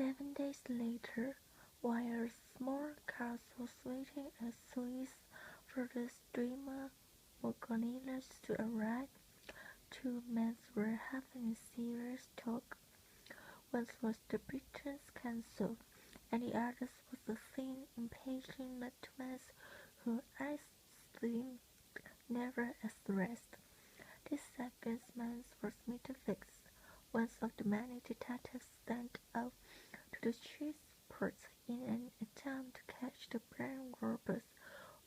7 days later, while a small cart was waiting at Suez for the steamer wagoners to arrive, two men were having a serious talk. One was the Britain's consul, and the other was a thin, impatient little man who seemed never at rest. This second man was Mr. Fix, one of the many detectives sent out to the cheese ports in an attempt to catch the bank robbers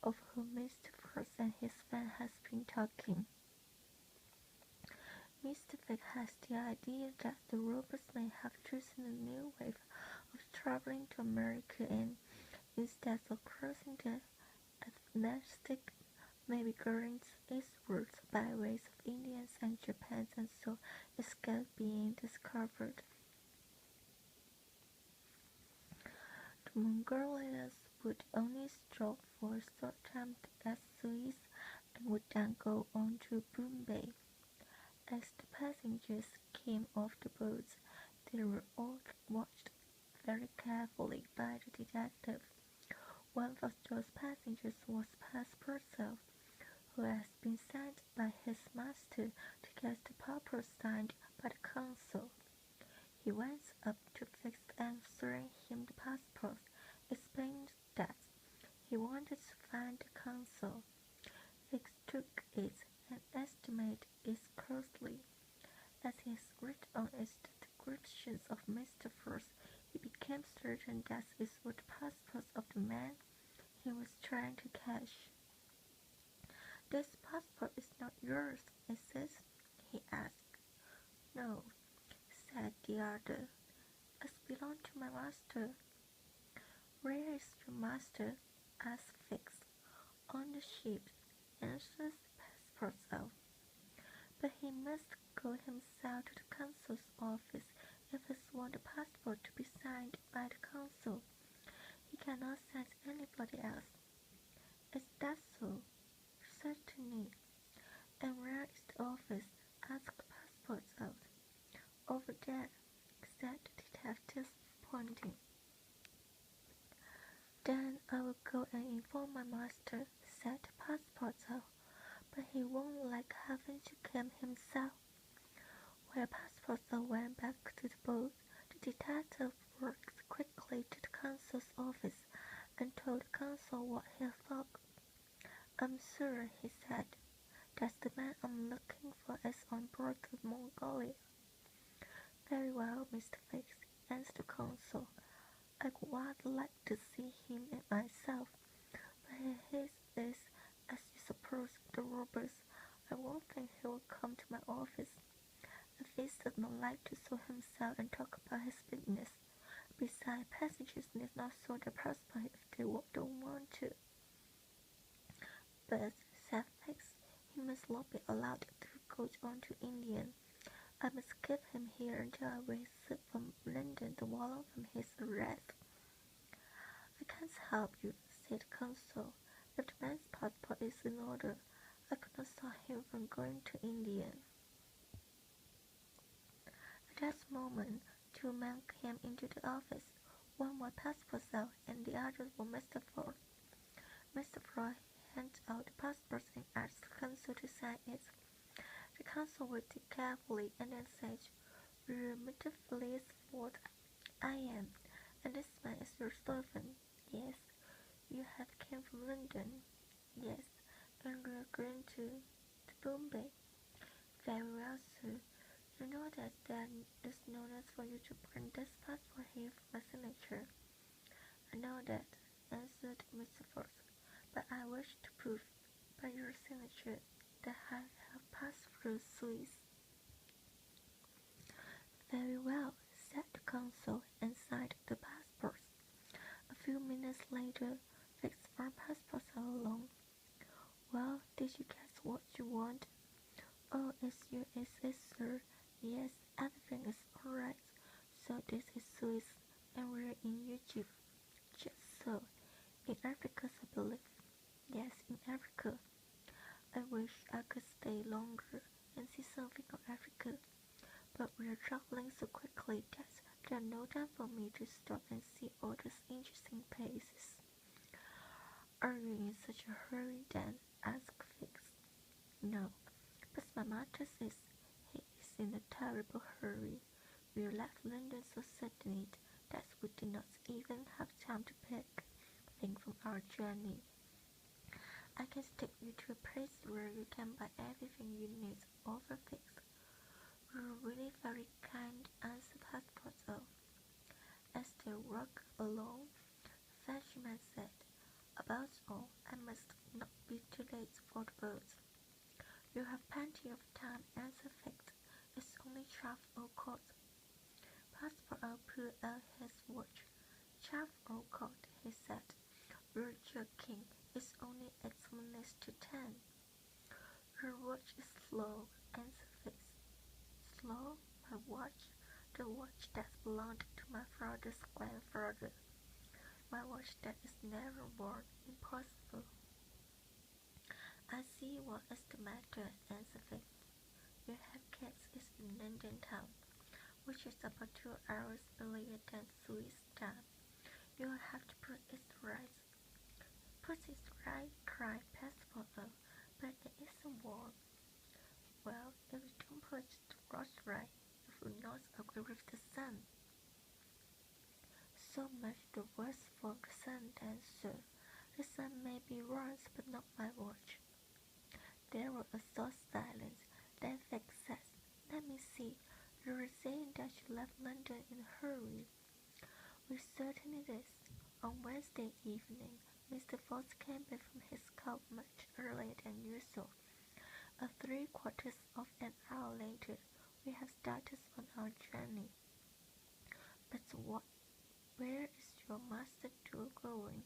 of whom Mr. Frost and his friend had been talking. Mr. Fix has the idea that the robbers may have chosen a new way of traveling to America and, instead of crossing the Atlantic, may be going eastward by ways of India and Japan and so escape being discovered. The Mongolians would only stop for a short time at Suez and would then go on to Bombay. As the passengers came off the boats, they were all watched very carefully by the detective. One of those passengers was Passepartout, who has been sent by his master to get the paper signed by the consul. He went up to Fix and throwing him the passport, explained that he wanted to find the consul. Fix took it and estimated it closely. As he read on its descriptions of Mr. Frost, he became certain that it was the passport of the man he was trying to catch. "This passport is not yours, is it?" he asked. "No," said the other. "It belongs to my master." "Where is your master?" asked Fix. "On the ship," answered Passepartout. "But he must go himself to the consul's office if he wants the passport to be signed by the consul. He cannot send anybody else." "Is that so?" "Certainly." "And where is the office?" asked Passepartout. "Over there," said the detective, pointing. "Then I will go and inform my master," said Passepartout, "but he won't like having to come himself." While Passepartout went back to the boat, the detective walked quickly to the consul's office and told the consul what he thought. "I'm sure," he said, "that the man I'm looking for is on board the Mongolia." "Very well, Mr. Fix," answered the consul. "I'd rather like to see him myself, but if he is, as you suppose, the robbers, I won't think he will come to my office. If he does not like to show himself and talk about his business. Besides, passengers need not show their passport if they don't want to." "But," said Fix, "he must not be allowed to go on to India. I must keep him here until I receive from London the warrant from his arrest." "I can't help you," said the consul. "If the man's passport is in order, I could not stop him from going to India." At that moment, two men came into the office. One was Passepartout and the other was Mr. Ford. Mr. Ford handed out the passport and asked the consul to sign it. The consul read it carefully and then said, "You're Mr. Phileas Ford." "I am." "And this man is your servant." "Yes." "You have come from London." "Yes." "And you are going to Bombay." "Very well, sir. You know that there is no need for you to bring this passport here for my signature." "I know that," answered Mr. Ford, "but I wish to prove by your signature that I have passed through Suez." "Very well," said the consul, and signed the passport. A few minutes later, Fix brought Passepartout along. "Well, did you get what you want?" "Oh, is it, sir? Yes, everything is all right. So this is Suez, and we're in Egypt." "Just so. In Africa, I believe." "Yes, in Africa. I wish I could stay longer and see something of Africa, but we're traveling so quickly that There's no time for me to stop and see all those interesting places. Are you in such a hurry then? Asked Fix. No, but my master says he is in a terrible hurry. We left London so suddenly that we did not even have time to pick things from our journey. I can take you to a place where you can buy everything you need over Fix. You're really very kind, answered Passepartout. As they walked along, the Frenchman said, "About all, I must not be too late for the boat." "You have plenty of time," answered Fix. "It's only 12 o'clock." Passepartout pulled out his watch. 12 o'clock, he said. "You're joking. It's only 8 minutes to 10. "Your watch is slow," answered Fix. "Slow? My watch? The watch that belonged to my father's grandfather. My watch that is never worn. Impossible." "I see what is the matter," answered Fix. "Your headcase is in London town, which is about 2 hours earlier than Swiss time. You'll have to put it right." "Put it right?" cried Passepartout. "But it isn't worn." "Well, if you don't put the watch right, you will not agree with the sun." "So much the worse for the sun then, sir. The sun may be wrong, but not my watch." There was a short silence. Then Fix said, "Let me see. You were saying that you left London in a hurry." "We certainly did. On Wednesday evening, Mr. Fox came back from his club much earlier than usual. 3/4 of an hour later, we have started on our journey." "But where is your master going?"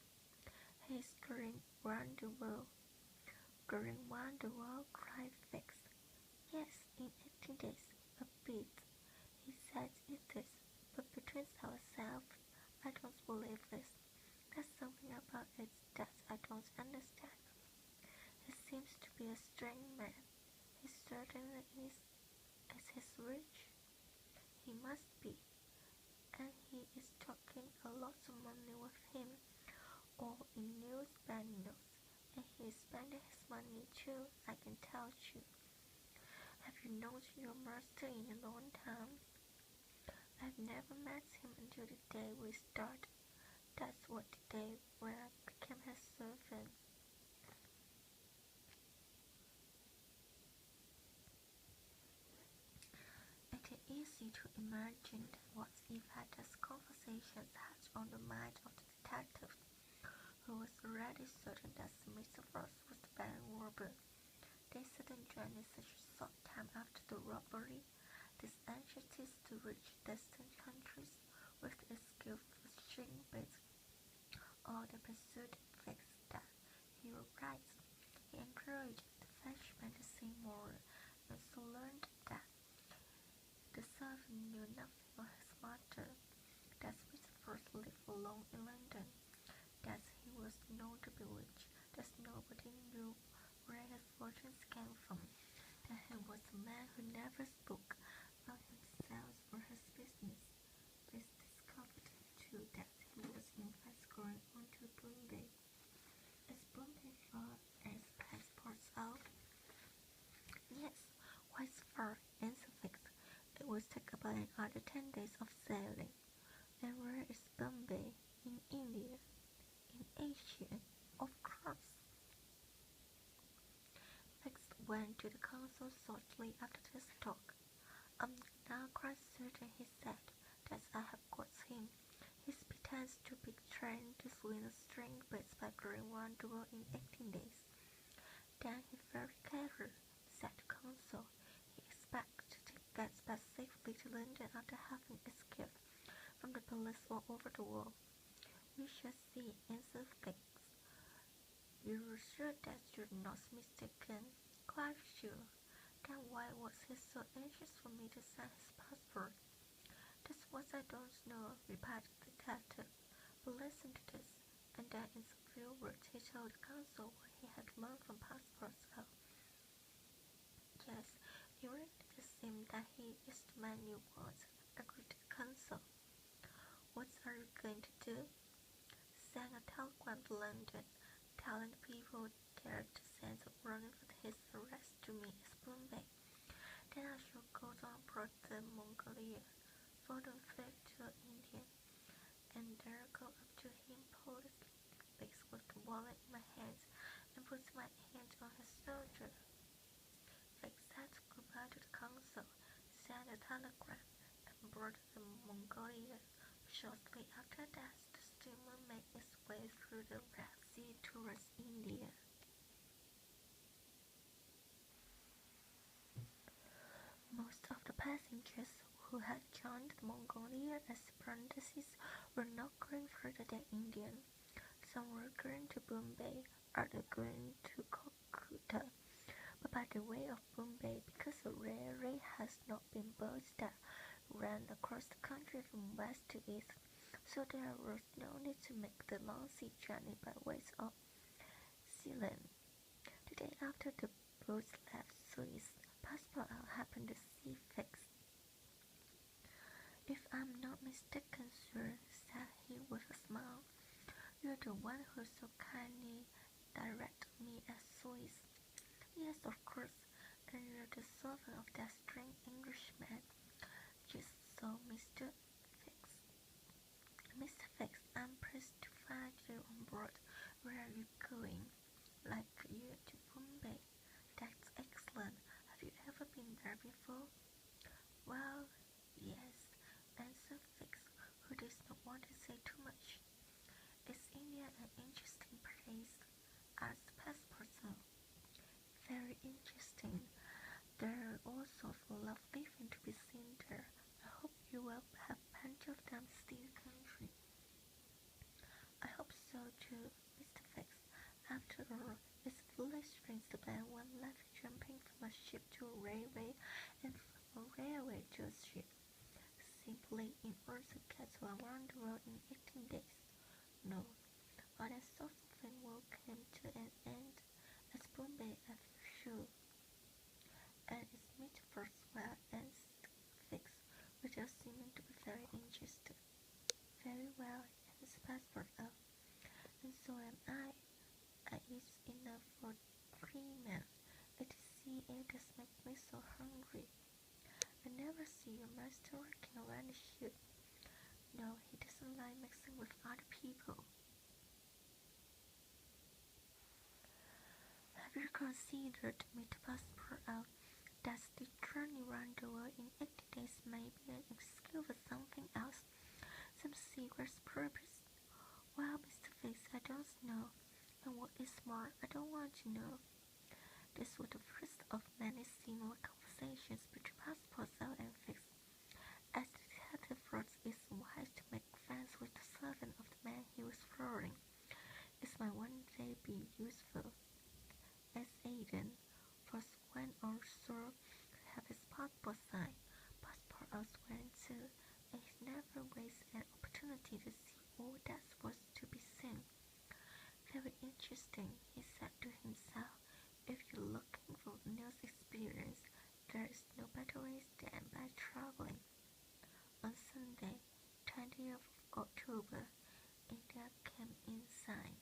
"He is going round the world." "Going round the world?" cried Fix. "Yes, in 18 days. A bit. He says it is, but between ourselves, I don't believe this. There's something about it that I don't understand. He seems to be a strange man. He certainly is. Is he rich?" "He must be. And he is taking a lot of money with him, all in new banknotes. And he is spending his money too, I can tell you." "Have you known your master in a long time?" "I've never met him until the day we started. That's what the day when I became his servant." It is easy to imagine what effect this conversation had on the mind of the detective, who was already certain that Mr. Frost was the bank robber. This sudden journey such a short time after the robbery, this anxiety to reach distant countries with the skill of string bits, all the pursuit fixed that he was right. He encouraged the Frenchman to see more, and so learned that the servant knew nothing of his master, that Mr. Frost lived alone in London, that he was known to be rich, that nobody knew where his fortunes came from, that he was a man who never spoke about himself or his business. This discovered, too, that he was in fact going on to Bombay. "Is Bombay far?" asked Passepartout. "Yes, quite far," answered Fix. "It will take about another 10 days of sailing." "And where is Bombay?" "In India." "In Asia?" "Of course." Fix went to the council shortly after this talk. "I'm now quite certain," he said, "that I have got him. He pretends to be trying to swing a string bits by going round the world in 18 days. "Then he's very clever," said the consul. "He expects to get back safely to London after having escaped from the police all over the world." "We shall see," answered Fix. "You're sure that you're not mistaken?" "Quite sure." "Then why was he so anxious for me to sign his passport?" "That's what I don't know," replied the detective. "But listen to this." And then in a few words he told the consul what he had learned from Passepartout. "Yes, it really does seem that he is the man you want," agreed the consul. London, telling people there the sense of running for his arrest to me as Bombay. Then I shall go on board the Mongolia, for the flight to India, and there go up to him politely, with the wallet in my hands, and put my hand on his shoulder. Said goodbye to the consul, sent a telegram, and boarded the Mongolia. Shortly after that, the steamer made its way through the Red Sea towards India. Most of the passengers who had joined the Mongolia as apprentices were not going further than India. Some were going to Bombay, others going to Calcutta. But by the way of Bombay, because a railway has not been built that ran across the country from west to east, so there was no need to make the long sea journey by way of Ceylon. The day after the boat left Suez, Passepartout happened to see Fix. "If I'm not mistaken, sir," said he with a smile, "you're the one who so kindly directed me at Suez." "Yes, of course, and you're the servant of that strange Englishman." "Just so, Mr. Fix." "Mr. Fix, I'm pleased to find you on board. Where are you going?" "Like you, to Bombay." "That's excellent. Have you ever been there before?" "Well, yes," answered Fix, who did not want to say too much. "Is India an interesting place?" asked Passepartout. "Very interesting. There are all sorts of lovely things to be seen there. I hope you will have plenty of time to see the country." "I hope so too, Mr. Fix. After all, it's foolish things to plan one life jumping from a ship to a railway, and from a railway to a ship, simply in order to get around the world in 18 days. No, all that sort of thing will come to an end at Bombay, I feel sure." "And it's meet first well," answered Fix, without seeming to be very interested. "Very well," answered Passepartout, "and so am I. I eat enough for 3 men. It is sea air that makes me so hungry. I never see your master working around the ship. No, he doesn't like mixing with other people." "Have you considered," Mr. Passepartout, "that the journey round the world in 80 days may be an excuse for something else, some secret purpose?" "Well, Mr. Fix, I don't know, and what is more, I don't want to know." This was the first of many similar conversations between Passepartout and Fix. As the detective thought it wise to make friends with the servant of the man he was following, it might one day be useful. As Aidan first went on shore to have his passport signed, Passepartout went too, and he never wasted an opportunity to see all that was to be seen. "Very interesting," he said to himself. "If you're looking for a new experience, there is no better way than by traveling." On Sunday, 20th of October, India came in sight.